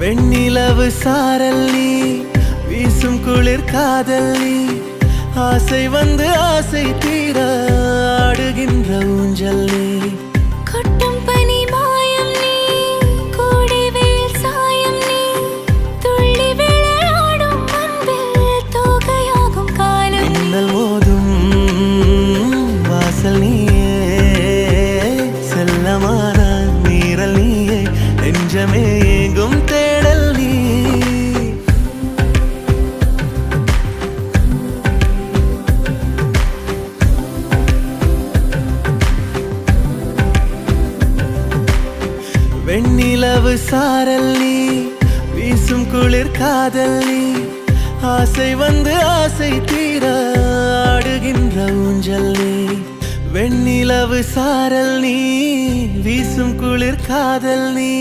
வெண்ணிலவு சாரல் நீ வீசும் குளிர் காதல் நீ ஆசை வந்து ஆசை தீர ஆடுகின்ற ஊஞ்சல் நீ கொட்டும் பனி மாயம் நீ கோடை வெயில் சாயம் நீ துள்ளி விளையாடும் அன்பில் தோகையாகும் காலம் மின்னல் மோதும் வாசல் நீயே செல்லமான நீரல் நீயே நெஞ்சமே ஏங்கும் தேடல் நீ வெண்ணிலவு சாரல் நீ வீசும் குளிர் காதல் நீ ஆசை வந்து ஆசை தீர ஆடுகின்ற ஊஞ்சல் நீ வெண்ணிலவு சாரல் நீ வீசும் குளிர் காதல் நீ